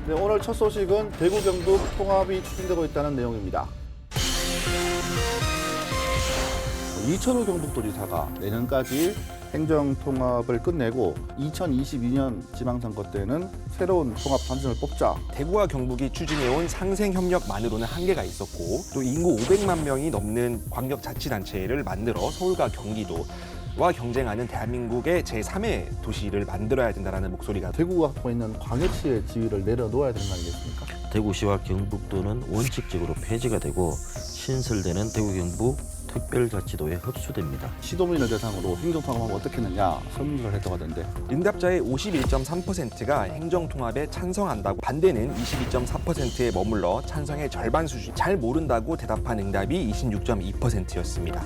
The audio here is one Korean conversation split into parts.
네, 오늘 첫 소식은 대구 경북 통합이 추진되고 있다는 내용입니다. 이천우 경북도지사가 내년까지 행정통합을 끝내고 2022년 지방선거 때는 새로운 통합 단장을 뽑자. 대구와 경북이 추진해온 상생협력만으로는 한계가 있었고 또 인구 500만 명이 넘는 광역자치단체를 만들어 서울과 경기도와 경쟁하는 대한민국의 제3의 도시를 만들어야 된다는 목소리가 대구가 갖고 있는 광역시의 지위를 내려놓아야 되는 거 아니겠습니까? 대구시와 경북도는 원칙적으로 폐지가 되고 신설되는 대구 경북 특별자치도에 흡수됩니다. 시도민을 대상으로 행정통합하면 어떻게 했느냐 설문을 했다고 하던데. 응답자의 51.3%가 행정통합에 찬성한다고, 반대는 22.4%에 머물러 찬성의 절반 수준, 잘 모른다고 대답한 응답이 26.2%였습니다.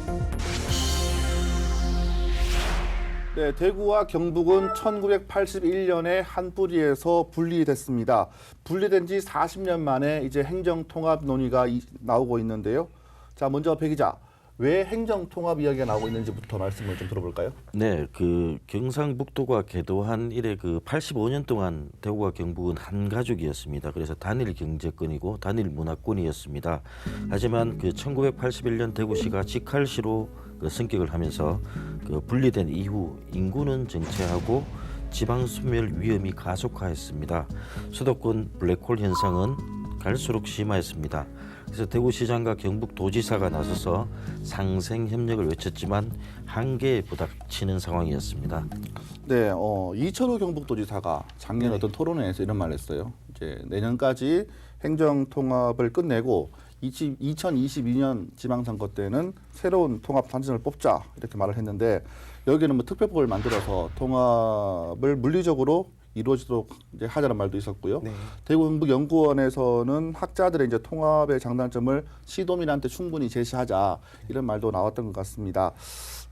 네, 대구와 경북은 1981년에 한 뿌리에서 분리됐습니다. 분리된 지 40년 만에 이제 행정통합 논의가 나오고 있는데요. 자, 먼저 배 기자, 왜 행정통합 이야기가 나오고 있는지부터 말씀을 좀 들어볼까요? 네, 경상북도가 개도한 이래 85년 동안 대구와 경북은 한 가족이었습니다. 그래서 단일 경제권이고 단일 문화권이었습니다. 하지만 1981년 대구시가 직할시로 승격을 하면서 분리된 이후 인구는 정체하고 지방 소멸 위험이 가속화했습니다. 수도권 블랙홀 현상은 갈수록 심화했습니다. 그래서 대구시장과 경북도지사가 나서서 상생 협력을 외쳤지만 한계에 부닥치는 상황이었습니다. 네, 이천우 경북도지사가 작년 어떤 토론회에서 이런 말을 했어요. 이제 내년까지 행정통합을 끝내고 2022년 지방선거 때는 새로운 통합 단장을 뽑자 이렇게 말을 했는데, 여기는 뭐 특별법을 만들어서 통합을 물리적으로 이루어지도록 이제 하자는 말도 있었고요. 네. 대구 경북연구원에서는 학자들의 이제 통합의 장단점을 시도민한테 충분히 제시하자 이런 말도 나왔던 것 같습니다.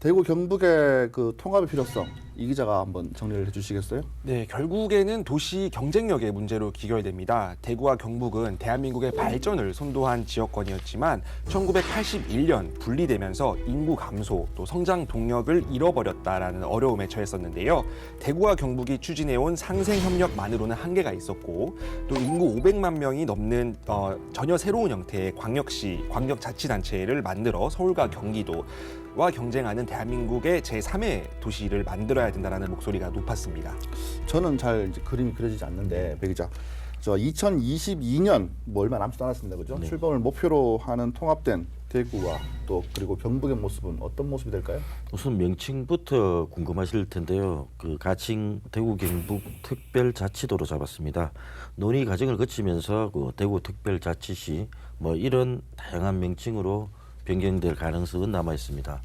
대구 경북의 통합의 필요성, 이 기자가 한번 정리를 해주시겠어요? 네, 결국에는 도시 경쟁력의 문제로 귀결됩니다. 대구와 경북은 대한민국의 발전을 선도한 지역권이었지만 1981년 분리되면서 인구 감소, 또 성장 동력을 잃어버렸다라는 어려움에 처했었는데요. 대구와 경북이 추진해온 상생협력만으로는 한계가 있었고 또 인구 500만 명이 넘는 전혀 새로운 형태의 광역자치단체를 만들어 서울과 경기도와 경쟁하는 대한민국의 제3의 도시를 만들어야 된다는 목소리가 높았습니다. 저는 잘 이제 그림이 그려지지 않는데, 배 기자, 저 2022년 뭐 얼마 남지도 않았습니다, 그죠? 네. 출범을 목표로 하는 통합된 대구와 또 그리고 경북의 모습은 어떤 모습이 될까요? 우선 명칭부터 궁금하실 텐데요. 가칭 대구 경북 특별자치도로 잡았습니다. 논의 과정을 거치면서 대구 특별자치시 뭐 이런 다양한 명칭으로 변경될 가능성은 남아 있습니다.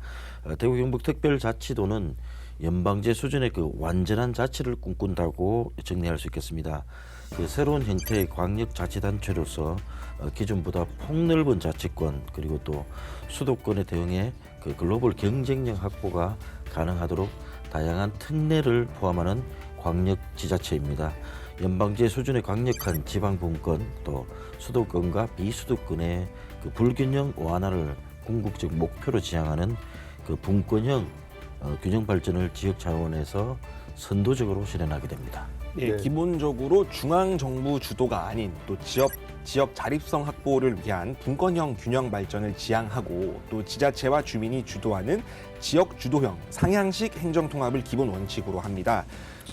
대구 경북 특별자치도는 연방제 수준의 완전한 자치를 꿈꾼다고 정리할 수 있겠습니다. 새로운 형태의 광역자치단체로서 기존보다 폭넓은 자치권, 그리고 또 수도권에 대응해 글로벌 경쟁력 확보가 가능하도록 다양한 특례를 포함하는 광역지자체입니다. 연방제 수준의 강력한 지방분권, 또 수도권과 비수도권의 불균형 완화를 궁극적 목표로 지향하는 분권형 균형 발전을 지역 차원에서 선도적으로 실현하게 됩니다. 네, 네. 기본적으로 중앙정부 주도가 아닌 또 지역 자립성 확보를 위한 분권형 균형 발전을 지향하고 또 지자체와 주민이 주도하는 지역 주도형 상향식 행정통합을 기본 원칙으로 합니다.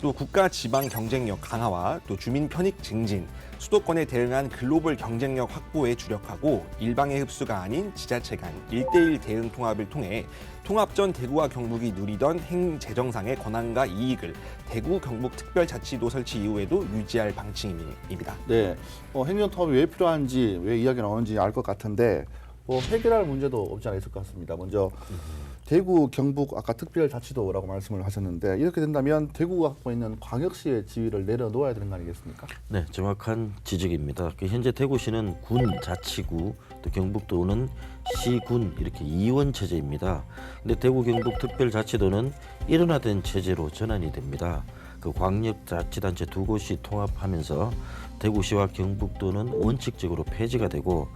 또 국가 지방 경쟁력 강화와 또 주민 편익 증진, 수도권에 대응한 글로벌 경쟁력 확보에 주력하고 일방의 흡수가 아닌 지자체 간 1대1 대응 통합을 통해 통합 전 대구와 경북이 누리던 행재정상의 권한과 이익을 대구 경북 특별자치도 설치 이후에도 유지할 방침입니다. 네, 행정통합이 왜 필요한지, 왜 이야기가 나오는지 알 것 같은데 해결할 문제도 없지 않아 있을 것 같습니다. 먼저 대구, 경북 아까 특별자치도라고 말씀을 하셨는데, 이렇게 된다면 대구가 갖고 있는 광역시의 지위를 내려놓아야 되는 거 아니겠습니까? 네, 정확한 지적입니다. 현재 대구시는 군 자치구, 또 경북도는 시군 이렇게 이원 체제입니다. 근데 대구 경북 특별자치도는 일원화된 체제로 전환이 됩니다. 광역자치단체 두 곳이 통합하면서 대구시와 경북도는 원칙적으로 폐지가 되고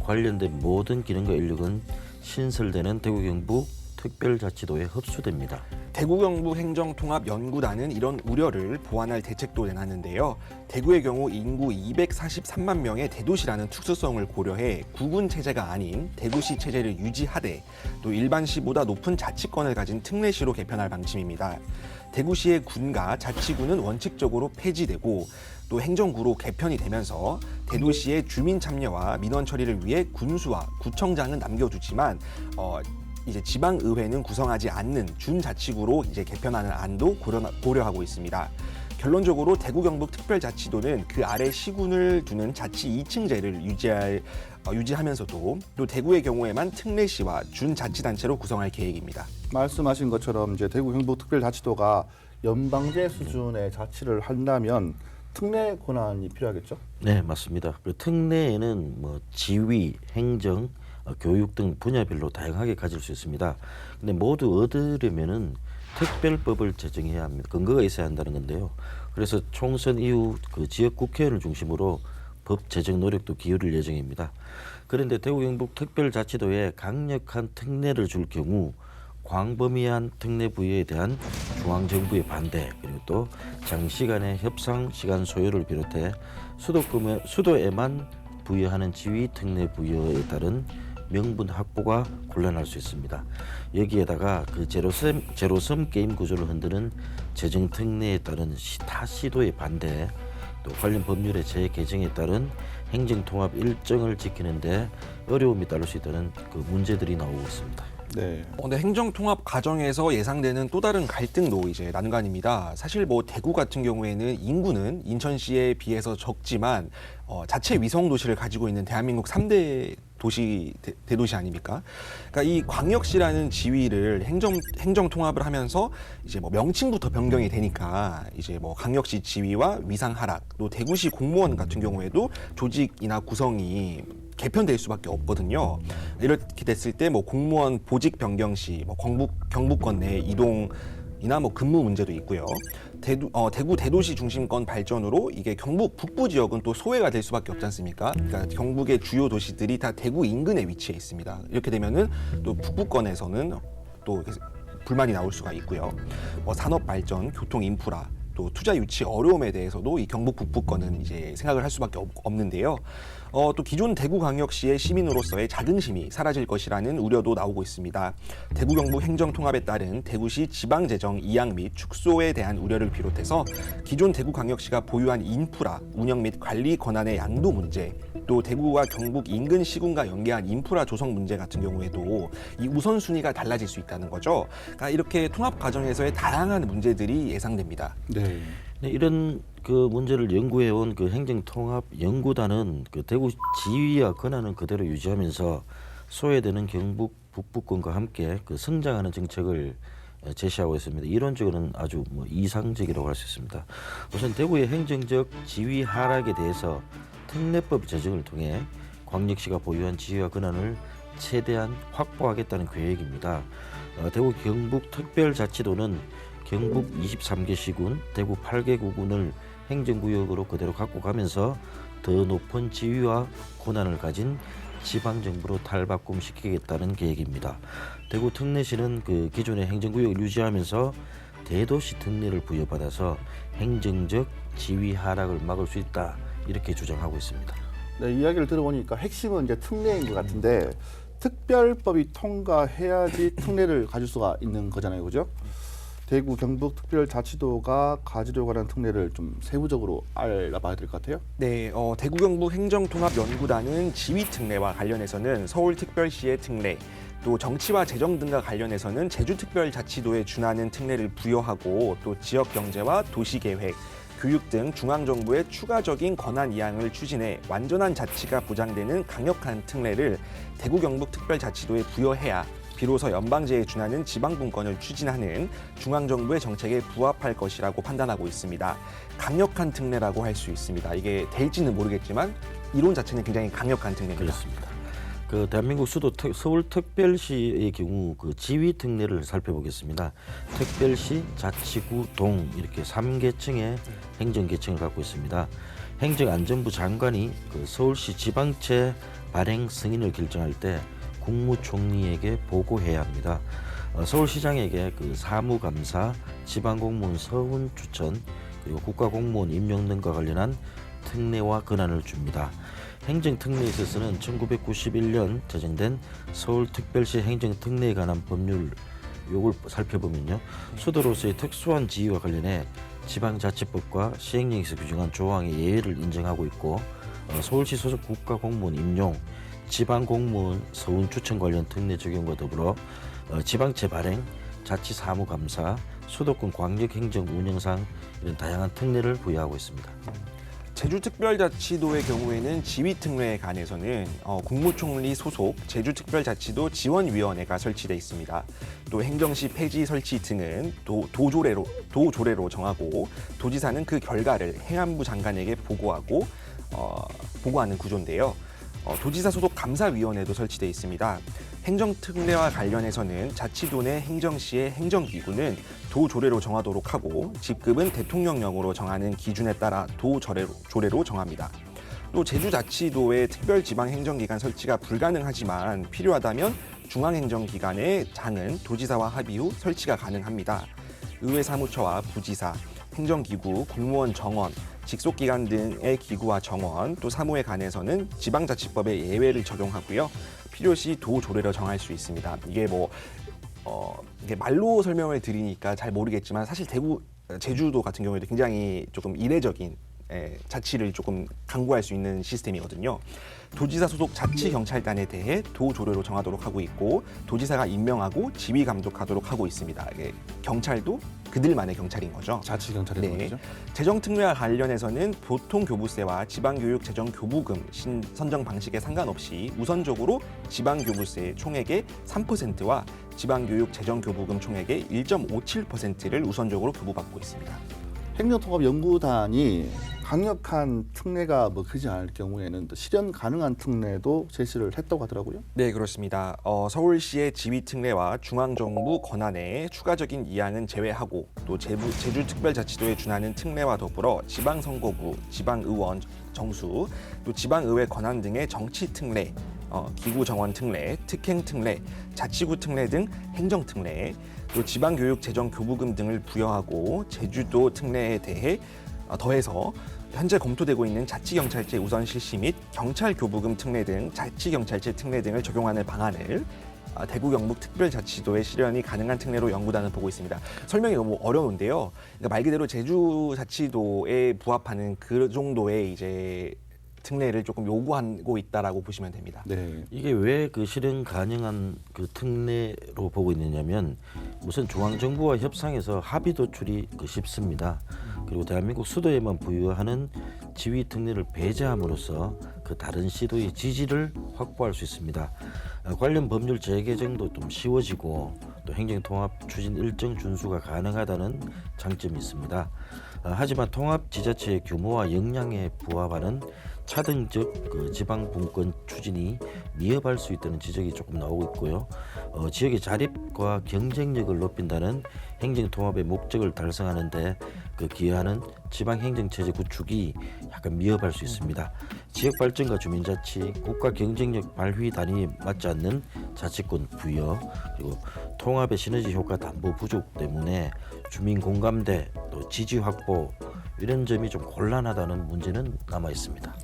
관련된 모든 기능과 인력은 신설되는 대구 경북 특별자치도에 흡수됩니다. 대구 경북 행정통합연구단은 이런 우려를 보완할 대책도 내놨는데요. 대구의 경우 인구 243만 명의 대도시라는 특수성을 고려해 구군 체제가 아닌 대구시 체제를 유지하되 또 일반시보다 높은 자치권을 가진 특례시로 개편할 방침입니다. 대구시의 군과 자치구는 원칙적으로 폐지되고 또 행정구로 개편이 되면서 대도시의 주민 참여와 민원 처리를 위해 군수와 구청장은 남겨두지만 이제 지방의회는 구성하지 않는 준자치구로 이제 개편하는 안도 고려하고 있습니다. 결론적으로 대구 경북 특별자치도는 그 아래 시군을 두는 자치 2층제를 유지하면서도 또 대구의 경우에만 특례시와 준자치단체로 구성할 계획입니다. 말씀하신 것처럼 이제 대구 경북 특별자치도가 연방제 수준의 자치를 한다면 특례 권한이 필요하겠죠? 네, 맞습니다. 그 특례에는 뭐 지위, 행정, 교육 등 분야별로 다양하게 가질 수 있습니다. 근데 모두 얻으려면은 특별법을 제정해야 합니다. 근거가 있어야 한다는 건데요. 그래서 총선 이후 그 지역 국회의원을 중심으로 법 제정 노력도 기울일 예정입니다. 그런데 대구 경북 특별자치도에 강력한 특례를 줄 경우 광범위한 특례 부여에 대한 중앙정부의 반대, 그리고 또 장시간의 협상 시간 소요를 비롯해 수도에만 부여하는 지위 특례 부여에 따른 명분 확보가 곤란할 수 있습니다. 여기에다가 그 제로섬 게임 구조를 흔드는 재정 특례에 따른 타 시도의 반대, 또 관련 법률의 재개정에 따른 행정통합 일정을 지키는데 어려움이 따를 수 있다는 그 문제들이 나오고 있습니다. 네. 근데 행정통합 과정에서 예상되는 또 다른 갈등도 이제 난관입니다. 사실 뭐 대구 같은 경우에는 인구는 인천시에 비해서 적지만 자체 위성 도시를 가지고 있는 대한민국 3대 대도시 아닙니까? 그러니까 이 광역시라는 지위를 행정 통합을 하면서 이제 뭐 명칭부터 변경이 되니까 이제 뭐 광역시 지위와 위상 하락, 또 대구시 공무원 같은 경우에도 조직이나 구성이 개편될 수밖에 없거든요. 이렇게 됐을 때 뭐 공무원 보직 변경 시 뭐 경북권 내 이동이나 뭐 근무 문제도 있고요. 대구 대도시 중심권 발전으로 이게 경북 북부 지역은 또 소외가 될 수밖에 없지 않습니까? 그러니까 경북의 주요 도시들이 다 대구 인근에 위치해 있습니다. 이렇게 되면은 또 북부권에서는 또 불만이 나올 수가 있고요. 산업 발전, 교통 인프라, 또 투자 유치 어려움에 대해서도 이 경북 북부권은 이제 생각을 할 수밖에 없는데요. 또 기존 대구광역시의 시민으로서의 자긍심이 사라질 것이라는 우려도 나오고 있습니다. 대구 경북 행정통합에 따른 대구시 지방재정 이양 및 축소에 대한 우려를 비롯해서 기존 대구광역시가 보유한 인프라, 운영 및 관리 권한의 양도 문제, 또 대구와 경북 인근 시군과 연계한 인프라 조성 문제 같은 경우에도 이 우선순위가 달라질 수 있다는 거죠. 그러니까 이렇게 통합 과정에서의 다양한 문제들이 예상됩니다. 네. 네, 이런 그 문제를 연구해온 그 행정통합연구단은 그 대구 지위와 권한은 그대로 유지하면서 소외되는 경북 북부권과 함께 그 성장하는 정책을 제시하고 있습니다. 이론적으로는 아주 이상적이라고 할 수 있습니다. 우선 대구의 행정적 지위 하락에 대해서 특례법 제정을 통해 광역시가 보유한 지위와 권한을 최대한 확보하겠다는 계획입니다. 대구 경북 특별자치도는 경북 23개 시군, 대구 8개 구군을 행정구역으로 그대로 갖고 가면서 더 높은 지위와 권한을 가진 지방정부로 탈바꿈시키겠다는 계획입니다. 대구 특례시는 그 기존의 행정구역을 유지하면서 대도시 특례를 부여받아서 행정적 지위 하락을 막을 수 있다, 이렇게 주장하고 있습니다. 네, 이야기를 들어보니까 핵심은 이제 특례인 것 같은데 특별법이 통과해야지 특례를 가질 수가 있는 거잖아요, 그죠? 대구 경북 특별자치도가 가지려고 하는 특례를 좀 세부적으로 알아봐야 될 것 같아요. 네, 대구 경북 행정통합연구단은 지위특례와 관련해서는 서울특별시의 특례, 또 정치와 재정 등과 관련해서는 제주특별자치도에 준하는 특례를 부여하고 또 지역경제와 도시계획, 교육 등 중앙정부의 추가적인 권한 이양을 추진해 완전한 자치가 보장되는 강력한 특례를 대구 경북 특별자치도에 부여해야 비로소 연방제에 준하는 지방분권을 추진하는 중앙정부의 정책에 부합할 것이라고 판단하고 있습니다. 강력한 특례라고 할 수 있습니다. 이게 될지는 모르겠지만 이론 자체는 굉장히 강력한 특례입니다. 그렇습니다. 그 대한민국 수도 서울특별시의 경우 그 지위 특례를 살펴보겠습니다. 특별시, 자치구, 동 이렇게 3계층의 행정계층을 갖고 있습니다. 행정안전부 장관이 그 서울시 지방채 발행 승인을 결정할 때 국무총리에게 보고해야 합니다. 서울시장에게 그 사무감사, 지방공무원 서훈 추천, 그리고 국가공무원 임용 등과 관련한 특례와 권한을 줍니다. 행정특례에 있어서는 1991년 제정된 서울특별시 행정특례에 관한 법률 요걸 살펴보면요, 수도로서의 특수한 지위와 관련해 지방자치법과 시행령에서 규정한 조항의 예외를 인정하고 있고, 서울시 소속 국가공무원 임용, 지방공무원 서훈 추천 관련 특례 적용과 더불어 지방채 발행, 자치사무감사, 수도권 광역행정 운영상 이런 다양한 특례를 부여하고 있습니다. 제주특별자치도의 경우에는 지휘특례에 관해서는 국무총리 소속 제주특별자치도 지원위원회가 설치돼 있습니다. 또 행정시 폐지 설치 등은 도조례로 정하고, 도지사는 그 결과를 행안부 장관에게 보고하는 구조인데요. 도지사 소속 감사위원회도 설치돼 있습니다. 행정특례와 관련해서는 자치도 내 행정시의 행정기구는 도조례로 정하도록 하고, 직급은 대통령령으로 정하는 기준에 따라 도조례로 정합니다. 또 제주자치도의 특별지방행정기관 설치가 불가능하지만 필요하다면 중앙행정기관의 장은 도지사와 합의 후 설치가 가능합니다. 의회사무처와 부지사, 행정기구, 공무원 정원, 직속기관 등의 기구와 정원, 또 사무에 관해서는 지방자치법의 예외를 적용하고요. 필요시 도조례로 정할 수 있습니다. 이게 이게 말로 설명을 드리니까 잘 모르겠지만, 사실 제주도 같은 경우에도 굉장히 조금 이례적인 자치를 조금 강구할 수 있는 시스템이거든요. 도지사 소속 자치경찰단에 대해 도조례로 정하도록 하고 있고, 도지사가 임명하고 지휘 감독하도록 하고 있습니다. 경찰도 그들만의 경찰인 거죠. 자치경찰이라는 거죠. 재정특례와 관련해서는 보통교부세와 지방교육재정교부금 선정 방식에 상관없이 우선적으로 지방교부세 총액의 3%와 지방교육재정교부금 총액의 1.57%를 우선적으로 교부받고 있습니다. 행정통합연구단이 강력한 특례가 크지 않을 경우에는 또 실현 가능한 특례도 제시를 했다고 하더라고요. 네, 그렇습니다. 서울시의 지휘특례와 중앙정부 권한에 추가적인 이양은 제외하고, 또 제주특별자치도에 준하는 특례와 더불어 지방선거구, 지방의원 정수, 또 지방의회 권한 등의 정치특례, 기구정원특례, 특행특례, 자치구특례 등 행정특례, 또 지방교육재정교부금 등을 부여하고, 제주도 특례에 대해 더해서 현재 검토되고 있는 자치경찰제 우선 실시 및 경찰교부금 특례 등 자치경찰제 특례 등을 적용하는 방안을 대구 경북 특별자치도의 실현이 가능한 특례로 연구단은 보고 있습니다. 설명이 너무 어려운데요. 그러니까 말 그대로 제주자치도에 부합하는 그 정도의 이제 특례를 조금 요구하고 있다라고 보시면 됩니다. 네. 이게 왜 그 실현 가능한 그 특례로 보고 있느냐면, 우선 중앙정부와 협상해서 합의 도출이 쉽습니다. 그리고 대한민국 수도에만 부여하는 지휘 특례를 배제함으로써 그 다른 시도의 지지를 확보할 수 있습니다. 관련 법률 재개정도 좀 쉬워지고, 또 행정통합 추진 일정 준수가 가능하다는 장점이 있습니다. 하지만 통합지자체의 규모와 역량에 부합하는 차등적 그 지방 분권 추진이 미흡할 수 있다는 지적이 조금 나오고 있고요. 지역의 자립과 경쟁력을 높인다는 행정통합의 목적을 달성하는데 기여하는 지방행정체제 구축이 약간 미흡할 수 있습니다. 지역 발전과 주민자치, 국가 경쟁력 발휘 단위에 맞지 않는 자치권 부여, 그리고 통합의 시너지 효과 담보 부족 때문에 주민 공감대, 또 지지 확보, 이런 점이 좀 곤란하다는 문제는 남아 있습니다.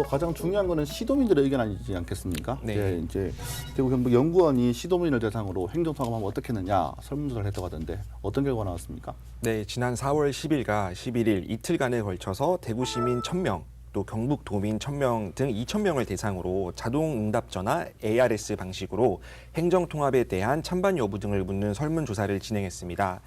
가장 중요한 거는 시도민들의 의견 아니지 않겠습니까? 네. 이제 대구 경북 연구원이 시도민을 대상으로 행정통합하면 어떻게 했느냐 설문조사를 했다고 하던데 어떤 결과가 나왔습니까? 네, 지난 4월 10일과 11일 이틀간에 걸쳐서 대구 시민 1,000명, 또 경북 도민 1,000명 등 2,000명을 대상으로 자동응답 전화 ARS 방식으로 행정통합에 대한 찬반 여부 등을 묻는 설문조사를 진행했습니다.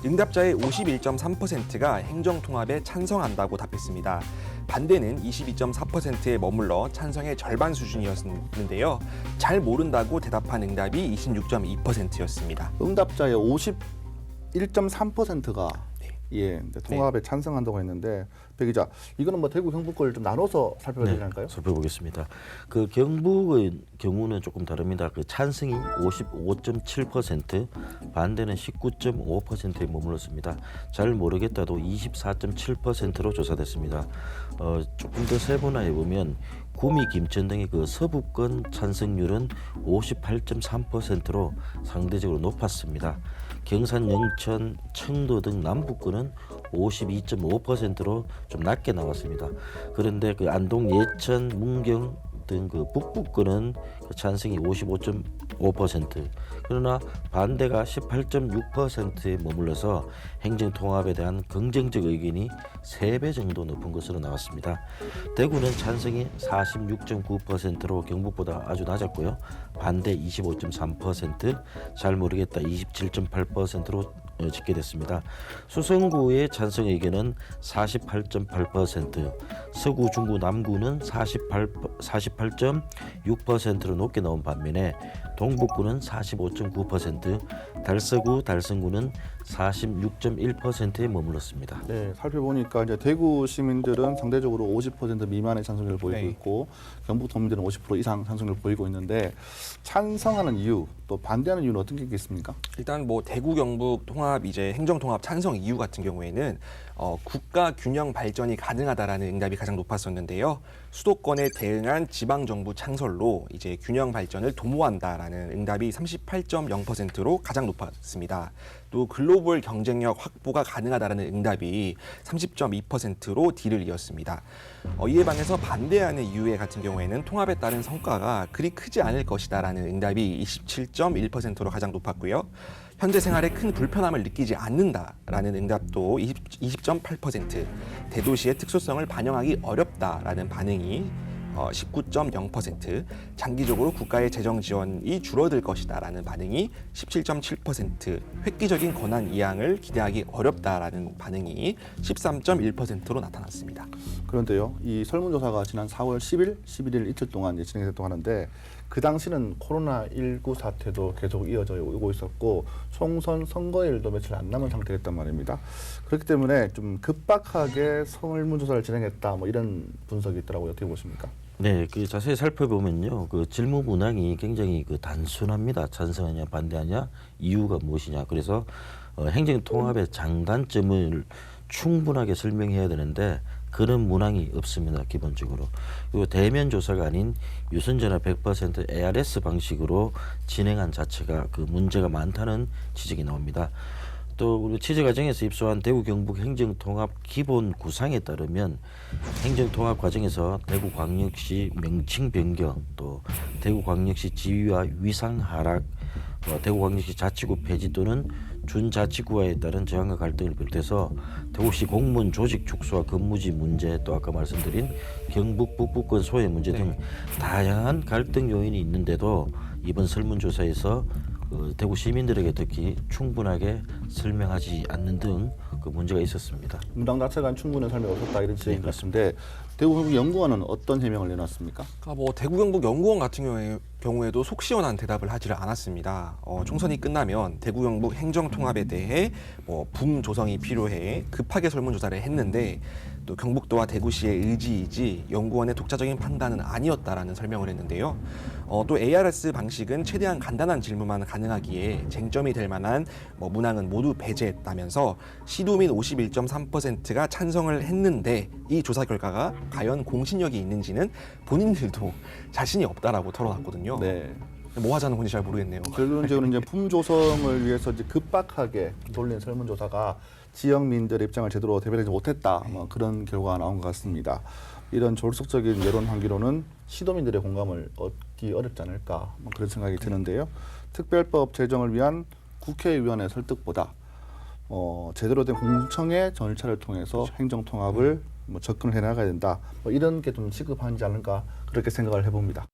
응답자의 51.3%가 행정통합에 찬성한다고 답했습니다. 반대는 22.4%에 머물러 찬성의 절반 수준이었는데요. 잘 모른다고 대답한 응답이 26.2%였습니다. 응답자의 51.3%가 통합에 찬성한다고 했는데, 배 기자, 이거는 대구 경북 걸 좀 나눠서 살펴봐야 되지 않을까요? 살펴보겠습니다. 그 경북의 경우는 조금 다릅니다. 찬성이 55.7%, 반대는 19.5%에 머물렀습니다. 잘 모르겠다도 24.7%로 조사됐습니다. 조금 더 세분화해 보면 구미, 김천 등의 그 서부권 찬성률은 58.3%로 상대적으로 높았습니다. 경산, 영천, 청도 등 남부권은 52.5%로 좀 낮게 나왔습니다. 그런데 그 안동, 예천, 문경 등 그 북부권은 그 찬성이 55.5%, 그러나 반대가 18.6%에 머물러서 행정통합에 대한 긍정적 의견이 3배 정도 높은 것으로 나왔습니다. 대구는 찬성이 46.9%로 경북보다 아주 낮았고요. 반대 25.3%, 잘 모르겠다 27.8%로 집계됐습니다. 수성구의 찬성 의견은 48.8%, 서구, 중구, 남구는 48.6%로 높게 나온 반면에 동북구는 45.9%, 달서구, 달성구는 46.1%에 머물렀습니다. 네, 살펴보니까 이제 대구 시민들은 상대적으로 50% 미만의 찬성률을 보이고 네. 있고 경북 도민들은 50% 이상 찬성률을 보이고 있는데 찬성하는 이유 또 반대하는 이유는 어떤 게 있겠습니까? 일단 뭐 대구 경북 통합 이제 행정 통합 찬성 이유 같은 경우에는 국가 균형 발전이 가능하다라는 응답이 가장 높았었는데요. 수도권에 대응한 지방 정부 창설로 이제 균형 발전을 도모한다라는 응답이 38.0%로 가장 높았습니다. 또 글로벌 경쟁력 확보가 가능하다라는 응답이 30.2%로 뒤를 이었습니다. 이에 반해서 반대하는 이유에 같은 경우에는 통합에 따른 성과가 그리 크지 않을 것이다라는 응답이 27.1%로 가장 높았고요. 현재 생활에 큰 불편함을 느끼지 않는다라는 응답도 20.8%, 대도시의 특수성을 반영하기 어렵다라는 반응이 19.0%, 장기적으로 국가의 재정 지원이 줄어들 것이다라는 반응이 17.7%, 획기적인 권한 이양을 기대하기 어렵다라는 반응이 13.1%로 나타났습니다. 그런데요, 이 설문조사가 지난 4월 10일, 11일 이틀 동안 이제 진행됐다고 하는데 그 당시는 코로나19 사태도 계속 이어져 오고 있었고 총선 선거일도 며칠 안 남은 상태였단 말입니다. 그렇기 때문에 좀 급박하게 설문조사를 진행했다 뭐 이런 분석이 있더라고요. 어떻게 보십니까? 네, 그 자세히 살펴보면요, 그 질문 문항이 굉장히 그 단순합니다. 찬성하냐, 반대하냐, 이유가 무엇이냐. 그래서 행정통합의 장단점을 충분하게 설명해야 되는데 그런 문항이 없습니다. 기본적으로. 그리고 대면 조사가 아닌 유선전화 100% ARS 방식으로 진행한 자체가 그 문제가 많다는 지적이 나옵니다. 또 우리 취재 과정에서 입수한 대구 경북 행정통합 기본 구상에 따르면 행정통합 과정에서 대구광역시 명칭 변경, 또 대구광역시 지위와 위상 하락, 대구광역시 자치구 폐지 또는 준자치구와에 따른 저항과 갈등을 비롯해서 대구시 공무원 조직 축소와 근무지 문제, 또 아까 말씀드린 경북 북부권 소외 문제 등 다양한 갈등 요인이 있는데도 이번 설문조사에서 대구 시민들에게 특히 충분하게 설명하지 않는 등 그 문제가 있었습니다. 문당 자체가 충분한 설명이 없었다 이런 지적인 것 같은데 대구 경북 연구원은 어떤 해명을 내놨습니까? 그러니까 뭐 대구 경북 연구원 같은 경우에도 속 시원한 대답을 하지를 않았습니다. 총선이 끝나면 대구 경북 행정 통합에 대해 뭐 붐 조성이 필요해 급하게 설문조사를 했는데 또 경북도와 대구시의 의지이지 연구원의 독자적인 판단은 아니었다라는 설명을 했는데요. 또 ARS 방식은 최대한 간단한 질문만 가능하기에 쟁점이 될 만한 문항은 모두 배제했다면서 시도민 51.3%가 찬성을 했는데 이 조사 결과가 과연 공신력이 있는지는 본인들도 자신이 없다라고 털어놨거든요. 네. 뭐 하자는 건지 잘 모르겠네요. 결론적으로 이제 품 조성을 위해서 이제 급박하게 돌린 설문조사가 지역민들의 입장을 제대로 대변하지 못했다. 뭐 그런 결과가 나온 것 같습니다. 이런 졸속적인 여론 환기로는 시도민들의 공감을 얻기 어렵지 않을까 뭐 그런 생각이 드는데요. 특별법 제정을 위한 국회의원의 설득보다 제대로 된 공청회 절차를 통해서 행정 통합을 접근을 해나가야 된다. 뭐 이런 게 좀 시급하지 않을까 그렇게 생각을 해봅니다.